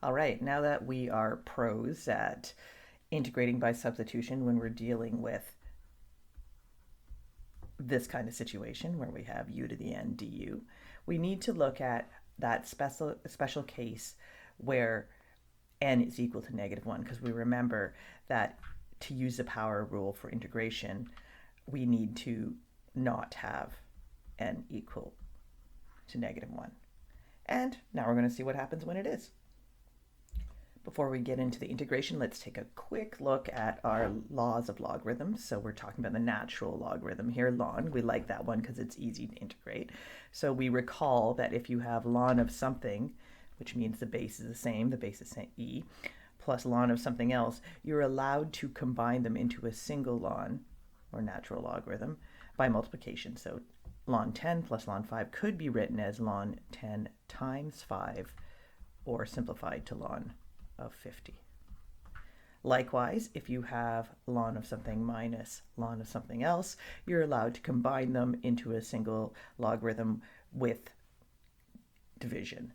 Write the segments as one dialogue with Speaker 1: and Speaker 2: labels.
Speaker 1: All right, now that we are pros at integrating by substitution when we're dealing with this kind of situation where we have u to the n du, we need to look at that special case where n is equal to -1, because we remember that to use the power rule for integration, we need to not have n equal to -1. And now we're going to see what happens when it is. Before we get into the integration, let's take a quick look at our laws of logarithms. So we're talking about the natural logarithm here, ln. We like that one because it's easy to integrate. So we recall that if you have ln of something, which means the base is the same, the base is e, plus ln of something else, you're allowed to combine them into a single ln, or natural logarithm, by multiplication. So ln 10 plus ln 5 could be written as ln 10 times 5, or simplified to ln of 50. Likewise, if you have ln of something minus ln of something else, you're allowed to combine them into a single logarithm with division,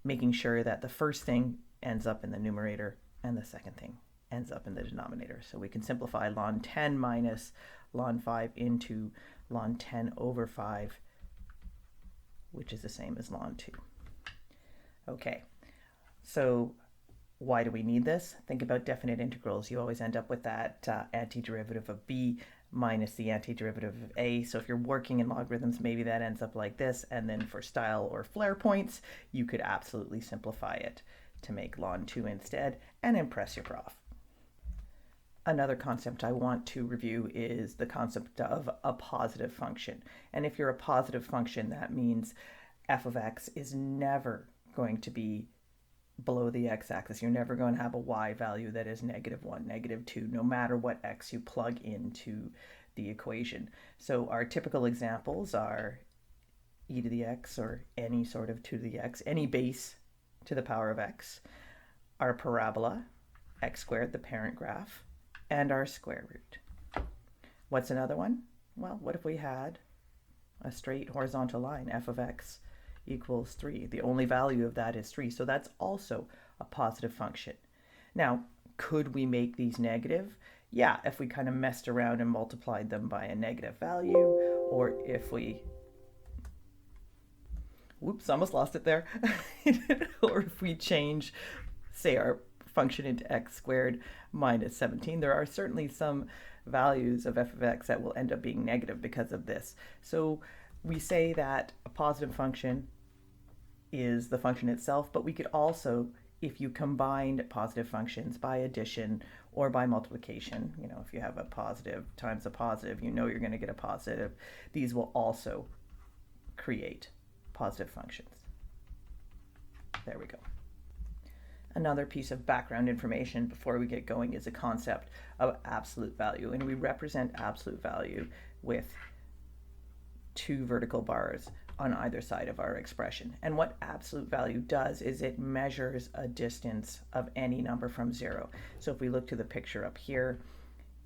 Speaker 1: making sure that the first thing ends up in the numerator and the second thing ends up in the denominator. So we can simplify ln 10 minus ln 5 into ln 10 over 5, which is the same as ln 2. Okay, so why do we need this? Think about definite integrals. You always end up with that antiderivative of b minus the antiderivative of a. So if you're working in logarithms, maybe that ends up like this. And then for style or flare points, you could absolutely simplify it to make ln 2 instead and impress your prof. Another concept I want to review is the concept of a positive function. And if you're a positive function, that means f of x is never going to be below the x-axis. You're never going to have a y value that is -1, -2, no matter what x you plug into the equation. So our typical examples are e to the x, or any sort of 2 to the x, any base to the power of x, our parabola, x squared, the parent graph, and our square root. What's another one? Well, what if we had a straight horizontal line, f of x equals 3. The only value of that is 3, so that's also a positive function. Now, could we make these negative? Yeah, if we kind of messed around and multiplied them by a negative value, or if we, whoops, almost lost it there, or if we change, say, our function into x squared minus 17, there are certainly some values of f of x that will end up being negative because of this. So we say that a positive function is the function itself, but we could also, if you combined positive functions by addition or by multiplication, if you have a positive times a positive, you're going to get a positive. These will also create positive functions. There we go. Another piece of background information before we get going is a concept of absolute value, and we represent absolute value with 2 vertical bars on either side of our expression. And what absolute value does is it measures a distance of any number from 0. So if we look to the picture up here,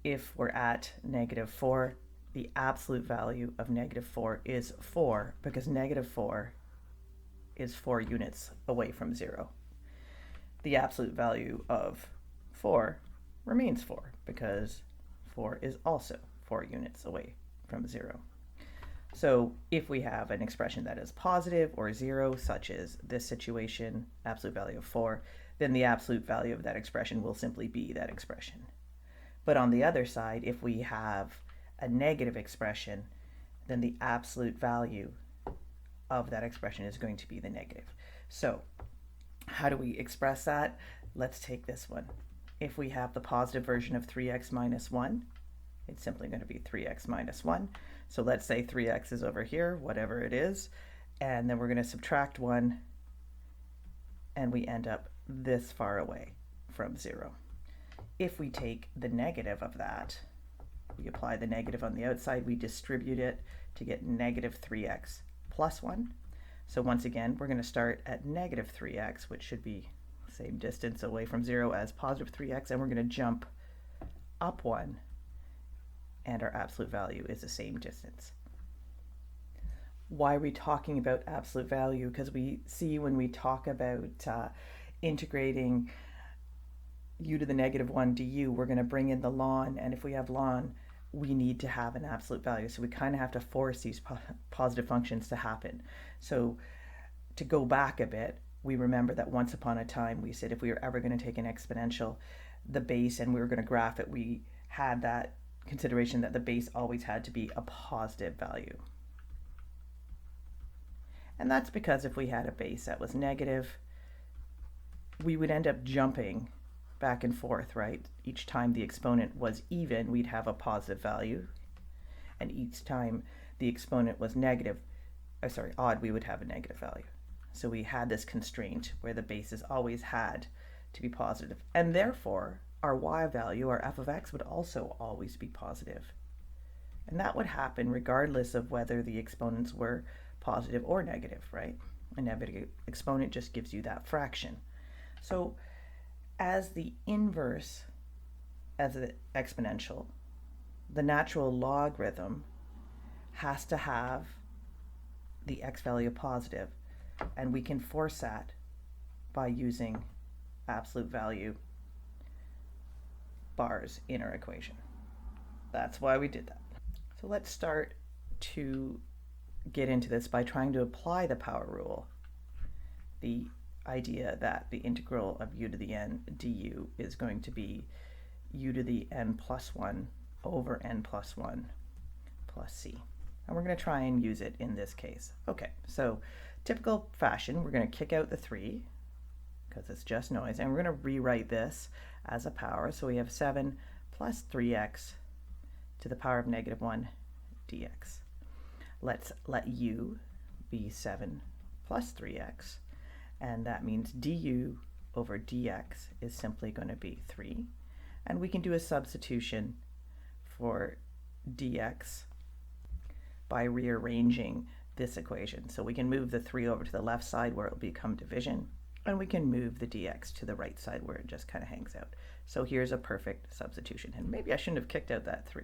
Speaker 1: if we're at -4, the absolute value of -4 is 4, because -4 is 4 units away from 0. The absolute value of 4 remains 4, because 4 is also 4 units away from 0. So if we have an expression that is positive or 0, such as this situation, absolute value of 4, then the absolute value of that expression will simply be that expression. But on the other side, if we have a negative expression, then the absolute value of that expression is going to be the negative. So how do we express that? Let's take this one. If we have the positive version of 3x minus 1, it's simply going to be 3x minus 1. So let's say 3x is over here, whatever it is, and then we're going to subtract 1, and we end up this far away from 0. If we take the negative of that, we apply the negative on the outside, we distribute it to get -3x plus 1. So once again, we're going to start at -3x, which should be the same distance away from 0 as +3x, and we're going to jump up 1, and our absolute value is the same distance. Why are we talking about absolute value? Because we see when we talk about integrating u to the negative 1 du, we're going to bring in the ln, and if we have ln, we need to have an absolute value. So we kind of have to force these positive functions to happen. So to go back a bit, we remember that once upon a time we said if we were ever going to take an exponential, the base, and we were going to graph it, we had that consideration that the base always had to be a positive value. And that's because if we had a base that was negative, we would end up jumping back and forth, right? Each time the exponent was even, we'd have a positive value. And each time the exponent was odd, we would have a negative value. So we had this constraint where the bases always had to be positive. And therefore, our y value, our f of x, would also always be positive. And that would happen regardless of whether the exponents were positive or negative, right? A negative exponent just gives you that fraction. So as the inverse, as an exponential, the natural logarithm has to have the x value positive, and we can force that by using absolute value bars in our equation. That's why we did that. So let's start to get into this by trying to apply the power rule. The idea that the integral of u to the n du is going to be u to the n plus 1 over n plus 1 plus c. And we're going to try and use it in this case. Okay, so typical fashion, we're going to kick out the 3 because it's just noise, and we're going to rewrite this as a power. So we have 7 plus 3x to the power of negative 1 dx. Let's let u be 7 plus 3x, and that means du over dx is simply going to be 3. And we can do a substitution for dx by rearranging this equation. So we can move the 3 over to the left side where it will become division, and we can move the dx to the right side where it just kind of hangs out. So here's a perfect substitution. And maybe I shouldn't have kicked out that 3.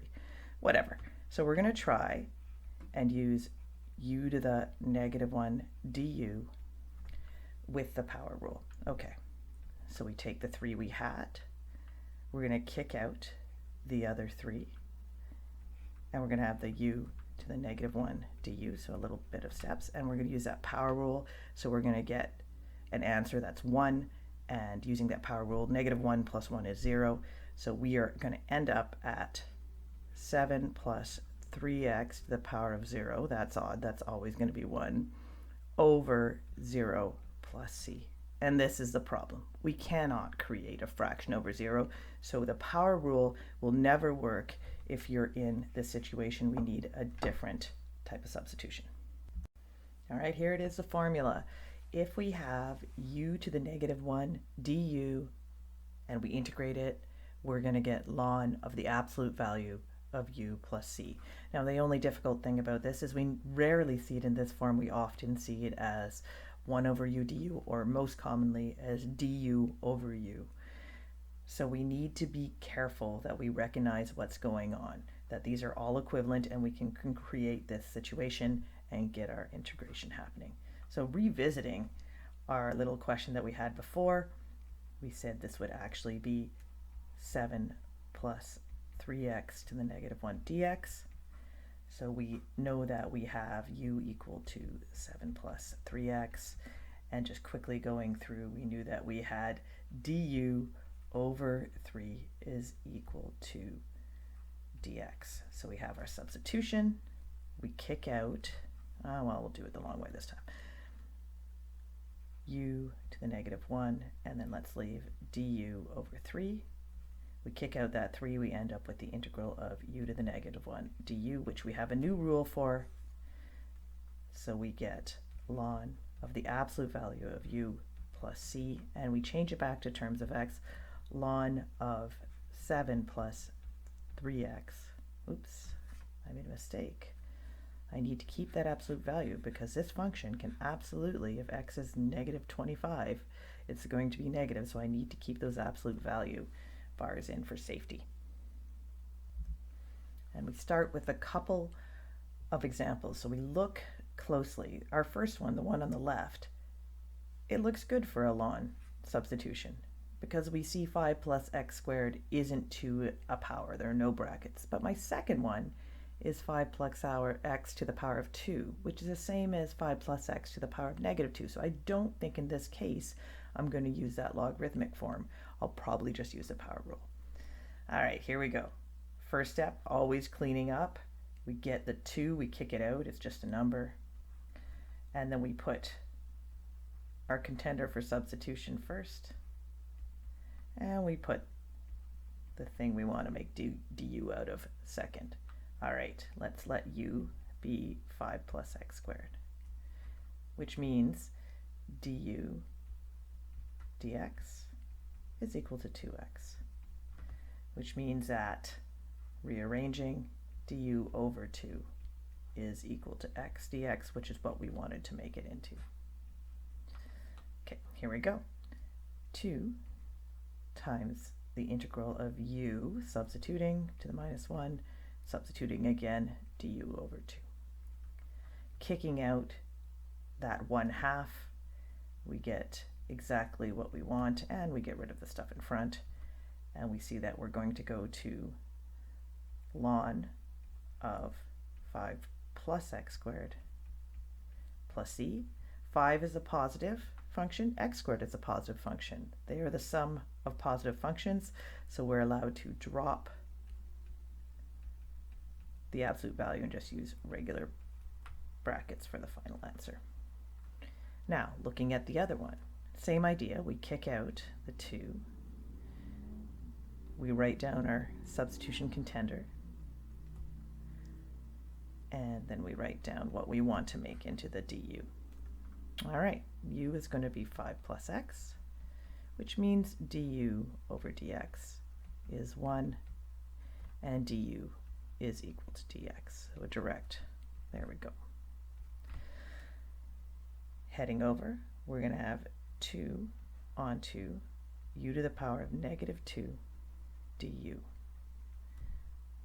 Speaker 1: Whatever. So we're going to try and use u to the negative 1 du with the power rule. Okay, so we take the 3 we had, we're going to kick out the other 3, and we're going to have the u to the negative 1 du, so a little bit of steps, and we're going to use that power rule, so we're going to get an answer that's 1, and using that power rule, negative 1 plus 1 is 0, so we are going to end up at 7 plus 3x to the power of 0, that's odd, that's always going to be 1, over 0 plus c. And this is the problem. We cannot create a fraction over 0, so the power rule will never work if you're in this situation. We need a different type of substitution. All right, here it is, the formula. If we have u to the negative 1 du and we integrate it, we're going to get ln of the absolute value of u plus c. Now, the only difficult thing about this is we rarely see it in this form. We often see it as 1 over u du, or most commonly as du over u. So we need to be careful that we recognize what's going on, that these are all equivalent, and we can create this situation and get our integration happening. So revisiting our little question that we had before, we said this would actually be 7 plus 3x to the negative 1 dx. So we know that we have u equal to 7 plus 3x. And just quickly going through, we knew that we had du over 3 is equal to dx. So we have our substitution. We kick out, well, we'll do it the long way this time. U to the negative 1, and then let's leave du over 3. We kick out that 3, we end up with the integral of u to the negative 1 du, which we have a new rule for. So we get ln of the absolute value of u plus c, and we change it back to terms of x, ln of 7 plus 3x. Oops, I made a mistake. I need to keep that absolute value because this function can absolutely, if x is negative 25, it's going to be negative, so I need to keep those absolute value bars in for safety. And we start with a couple of examples. So we look closely. Our first one, the one on the left, it looks good for a ln. substitution, because we see 5 plus x squared isn't to a power. There are no brackets. But my second one is 5 plus x to the power of 2, which is the same as 5 plus x to the power of negative 2. So I don't think in this case I'm going to use that logarithmic form. I'll probably just use the power rule. All right, here we go. First step, always cleaning up. We get the 2, we kick it out, it's just a number. And then we put our contender for substitution first. And we put the thing we want to make du out of second. All right, let's let u be 5 plus x squared, which means du dx is equal to 2x, which means that rearranging du over 2 is equal to x dx, which is what we wanted to make it into. Okay, here we go. 2 times the integral of u, substituting to the minus 1, substituting again, du over 2. Kicking out that 1/2, we get exactly what we want, and we get rid of the stuff in front, and we see that we're going to go to ln of 5 plus x squared plus c. 5 is a positive function, x squared is a positive function. They are the sum of positive functions, so we're allowed to drop the absolute value and just use regular brackets for the final answer. Now, looking at the other one, same idea. We kick out the 2. We write down our substitution contender, and then we write down what we want to make into the du. All right, u is going to be 5 plus x, which means du over dx is 1, and du is equal to dx. So a direct, there we go. Heading over, we're going to have 2 onto u to the power of negative 2 du,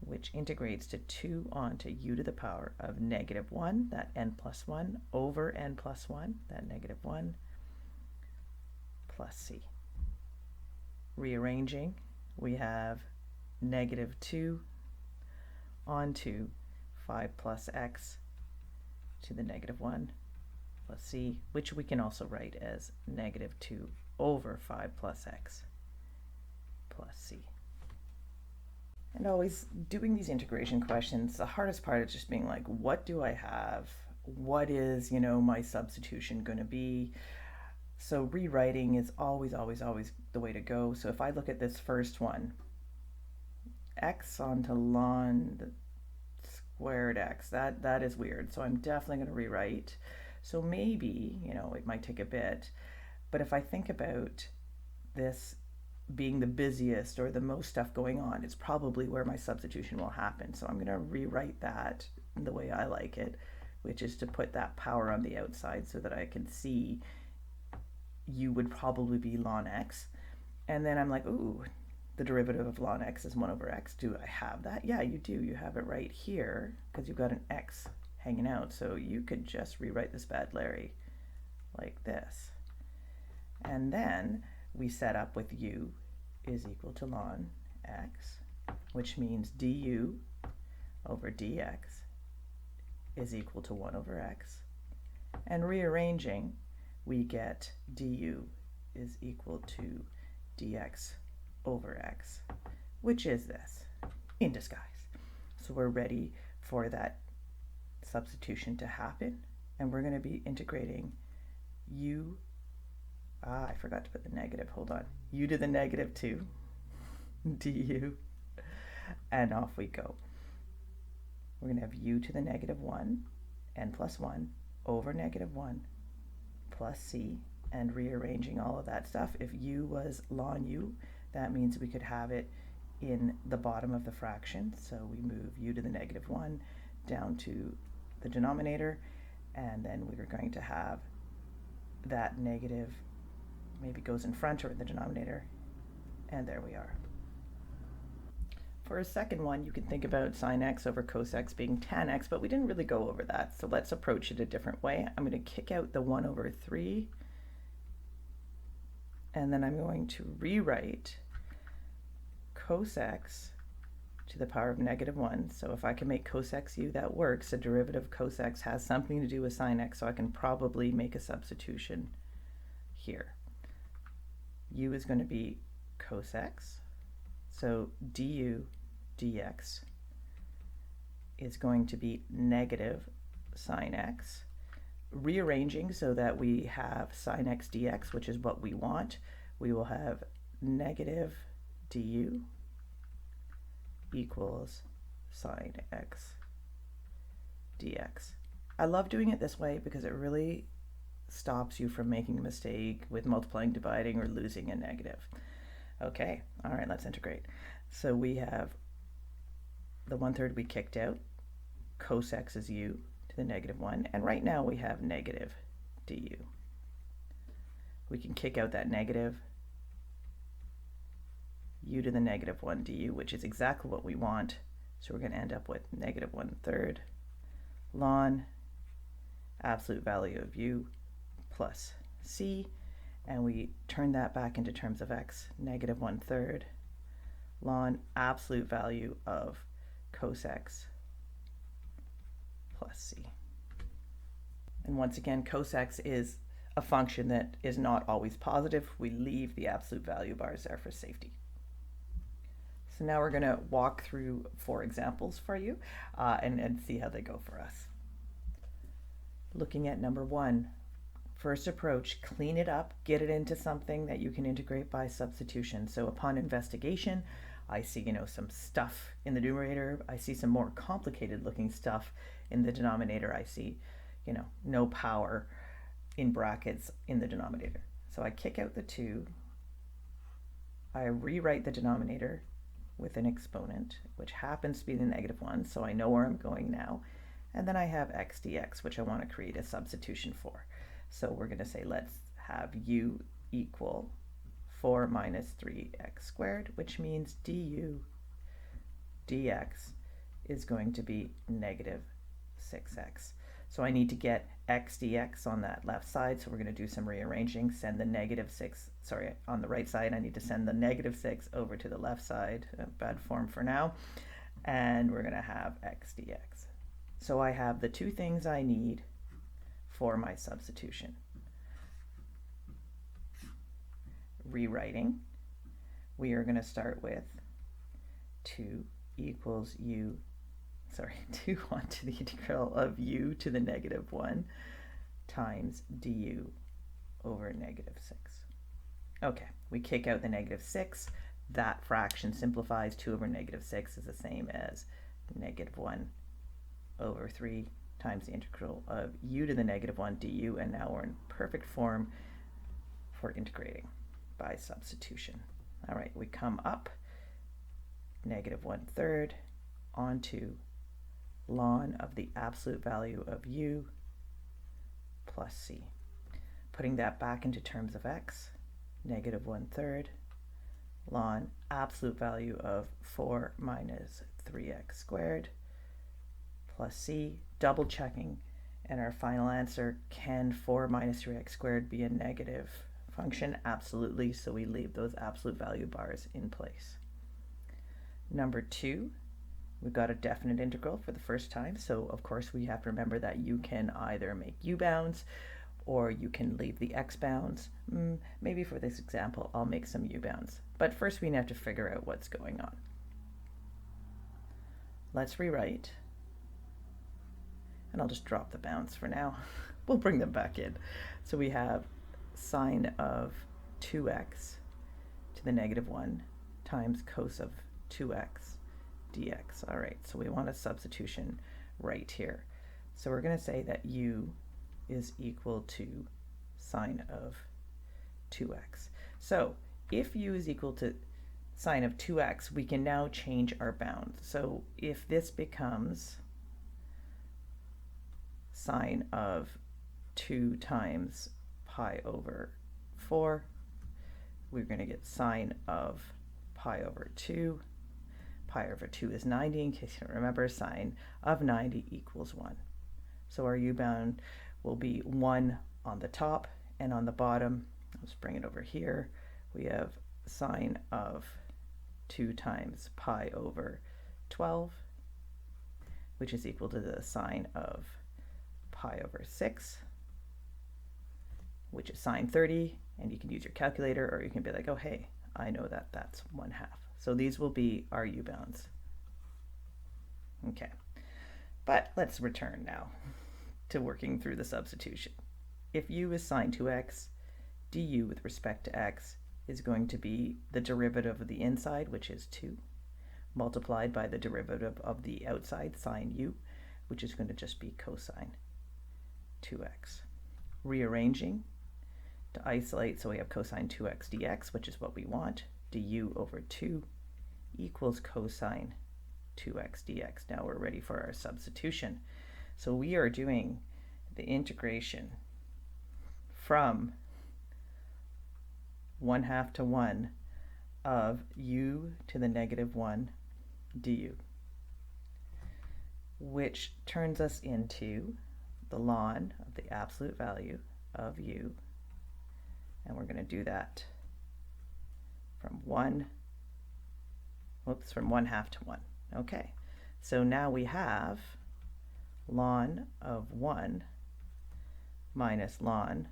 Speaker 1: which integrates to 2 onto u to the power of negative 1, that n plus 1, over n plus 1, that negative 1, plus c. Rearranging, we have negative 2 onto 5 plus x to the negative 1 plus c, which we can also write as negative 2 over 5 plus x plus c. And always doing these integration questions, the hardest part is just being like, what do I have? What is, my substitution going to be? So rewriting is always, always, always the way to go. So if I look at this first one, x onto ln the squared x, that is weird. So I'm definitely going to rewrite. So maybe, it might take a bit, but if I think about this being the busiest or the most stuff going on, it's probably where my substitution will happen. So I'm going to rewrite that the way I like it, which is to put that power on the outside so that I can see u would probably be ln x. And then I'm like, ooh, the derivative of ln x is 1 over x. Do I have that? Yeah, you do. You have it right here because you've got an x hanging out. So you could just rewrite this bad Larry like this. And then we set up with u is equal to ln x, which means du over dx is equal to 1 over x. And rearranging, we get du is equal to dx over x, which is this in disguise. So we're ready for that substitution to happen, and we're going to be integrating u, I forgot to put the negative, hold on, u to the negative 2 du, and off we go. We're going to have u to the negative 1, n plus 1, over negative 1, plus c, and rearranging all of that stuff. If u was ln u, that means we could have it in the bottom of the fraction. So we move u to the negative 1 down to the denominator, and then we were going to have that negative maybe goes in front or in the denominator, and there we are. For a second one, you can think about sine x over cos x being tan x, but we didn't really go over that, so let's approach it a different way. I'm going to kick out the 1 over 3 And then I'm going to rewrite cos x to the power of -1. So if I can make cos x u, that works. The derivative of cos x has something to do with sine x, so I can probably make a substitution here. U is going to be cos x. So du dx is going to be negative sine x. Rearranging so that we have sine x dx, which is what we want, we will have negative du equals sine x dx. I love doing it this way because it really stops you from making a mistake with multiplying, dividing, or losing a negative. Okay, all right, let's integrate. So we have the 1/3 we kicked out, cos x is u to the -1, and right now we have negative du. We can kick out that negative, u to the -1 du, which is exactly what we want. So we're going to end up with -1/3 ln absolute value of u plus c, and we turn that back into terms of x, -1/3 ln absolute value of cos x plus c. And once again, cos x is a function that is not always positive. We leave the absolute value bars there for safety. So now we're going to walk through 4 examples for you and see how they go for us. Looking at number 1, first approach, clean it up, get it into something that you can integrate by substitution. So upon investigation, I see, some stuff in the numerator. I see some more complicated looking stuff in the denominator. I see, no power in brackets in the denominator. So I kick out the 2. I rewrite the denominator with an exponent, which happens to be the -1, so I know where I'm going now. And then I have x dx, which I want to create a substitution for. So we're going to say let's have u equal 4 minus 3x squared, which means du dx is going to be -6x. So I need to get x dx on that left side, so we're going to do some rearranging. Send the -6, on the right side, I need to send the -6 over to the left side, bad form for now, and we're going to have x dx. So I have the 2 things I need for my substitution. Rewriting, we are going to start with 2 equals u, 2 onto the integral of u to the -1 times du over -6. Okay, we kick out the -6. That fraction simplifies. 2 over -6 is the same as -1 over 3 times the integral of u to the -1 du, and now we're in perfect form for integrating by substitution. All right, we come up -1/3 onto ln of the absolute value of u plus c. Putting that back into terms of x, -1/3 ln absolute value of 4 minus 3x squared plus c, double checking, and our final answer, can 4 minus 3x squared be a negative function? Absolutely, so we leave those absolute value bars in place. Number 2, we've got a definite integral for the first time, so of course we have to remember that you can either make u bounds or you can leave the x bounds. Maybe for this example I'll make some u bounds, but first we have to figure out what's going on. Let's rewrite, and I'll just drop the bounds for now. We'll bring them back in. So we have sine of 2x to the -1 times cos of 2x dx. All right, so we want a substitution right here. So we're going to say that u is equal to sine of 2x. So if u is equal to sine of 2x, we can now change our bound. So if this becomes sine of 2 times pi over 4, we're going to get sine of pi over 2. Pi over 2 is 90, in case you don't remember. Sine of 90 equals 1. So our u-bound will be 1 on the top, and on the bottom, let's bring it over here, we have sine of 2 times pi over 12, which is equal to the sine of pi over 6, which is sine 30, and you can use your calculator, or you can be like, oh hey, I know that that's 1/2. So these will be our u-bounds. Okay, but let's return now to working through the substitution. If u is sine 2x, du with respect to x is going to be the derivative of the inside, which is 2, multiplied by the derivative of the outside, sine u, which is going to just be cosine 2x. Rearranging to isolate, so we have cosine 2x dx, which is what we want. Du over 2 equals cosine 2x dx. Now we're ready for our substitution. So we are doing the integration from 1/2 to 1 of u to the -1 du, which turns us into the ln of the absolute value of u, and we're going to do that from 1/2 to 1. Okay, so now we have ln of 1 minus ln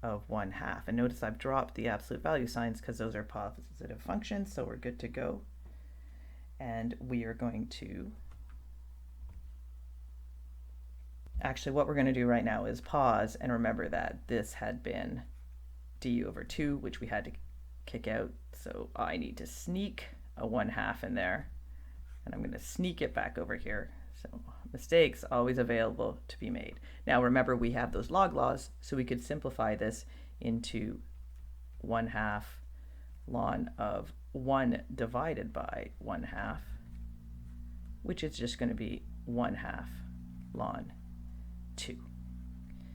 Speaker 1: of 1/2. And notice I've dropped the absolute value signs because those are positive functions, so we're good to go. And we are going to, actually what we're going to do right now is pause and remember that this had been du over 2, which we had to kick out. So I need to sneak a 1/2 in there, and I'm going to sneak it back over here. So mistakes always available to be made. Now remember, we have those log laws, so we could simplify this into 1/2 ln of 1 divided by 1/2, which is just going to be 1/2 ln 2.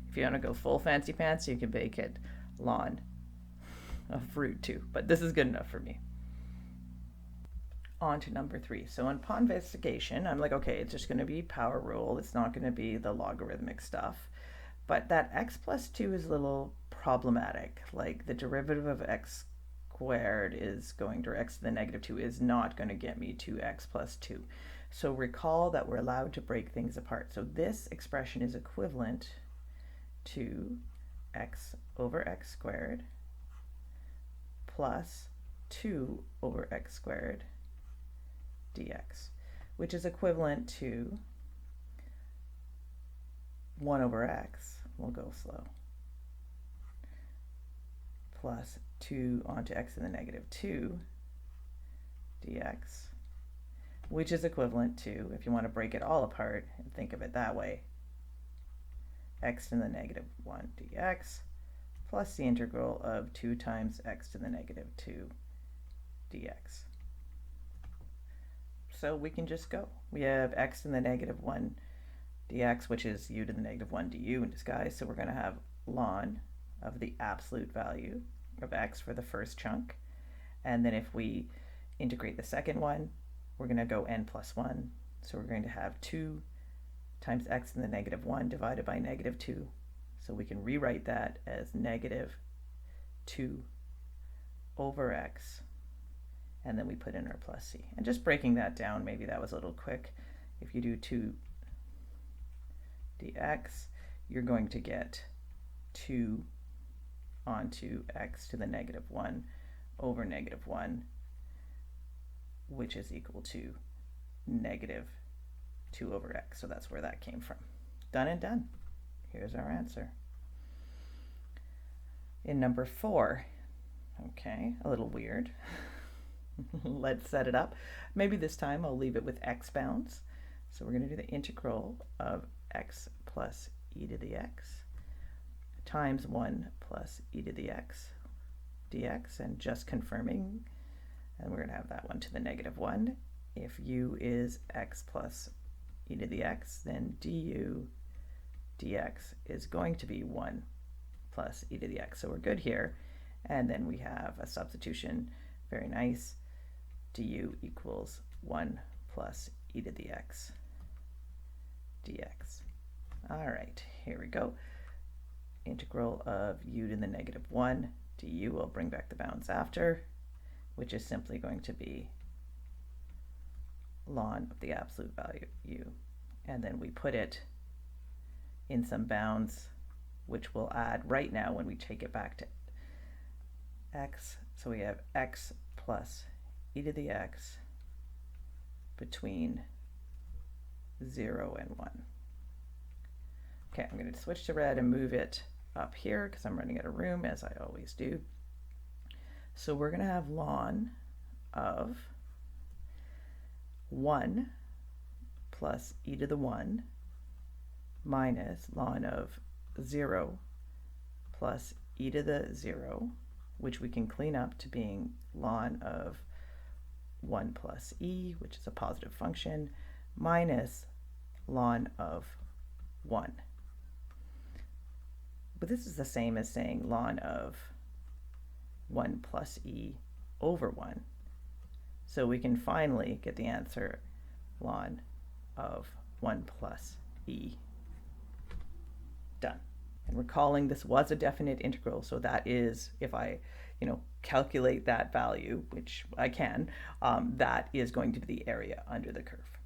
Speaker 1: If you want to go full fancy pants, you can make it ln of root 2, but this is good enough for me. On to number 3. So upon investigation, I'm like, okay, it's just going to be power rule. It's not going to be the logarithmic stuff. But that x plus 2 is a little problematic. Like the derivative of x squared is going to x to the -2 is not going to get me to x plus 2. So recall that we're allowed to break things apart. So this expression is equivalent to x over x squared plus 2 over x squared dx, which is equivalent to 1 over x, we'll go slow, plus 2 onto x to the -2 dx, which is equivalent to, if you want to break it all apart and think of it that way, x to the -1 dx plus the integral of 2 times x to the -2 dx. So we can just go. We have x to the -1 dx, which is u to the -1 du in disguise. So we're going to have ln of the absolute value of x for the first chunk. And then if we integrate the second one, we're going to go n plus 1. So we're going to have 2 times x to the -1 divided by -2. So we can rewrite that as -2 over x. And then we put in our plus c. And just breaking that down, maybe that was a little quick. If you do 2 dx, you're going to get 2 onto x to the -1 over -1, which is equal to -2 over x. So that's where that came from. Done and done. Here's our answer. In number 4, okay, a little weird. Let's set it up. Maybe this time I'll leave it with x bounds. So we're going to do the integral of x plus e to the x times 1 plus e to the x dx, and just confirming, and we're going to have that one to the -1. If u is x plus e to the x, then du dx is going to be 1 plus e to the x. So we're good here. And then we have a substitution. Very nice. Du equals 1 plus e to the x dx. All right, here we go. Integral of u to the -1 du. We'll bring back the bounds after, which is simply going to be ln of the absolute value u. And then we put it in some bounds, which we'll add right now when we take it back to x. So we have x plus e to the x between 0 and 1. Okay, I'm going to switch to red and move it up here because I'm running out of room, as I always do. So we're going to have ln of 1 plus e to the 1 minus ln of 0 plus e to the 0, which we can clean up to being ln of 1 plus e, which is a positive function, minus ln of 1. But this is the same as saying ln of 1 plus e over 1. So we can finally get the answer ln of 1 plus e. Done. And recalling this was a definite integral, so that is, if I calculate that value, which I can, that is going to be the area under the curve.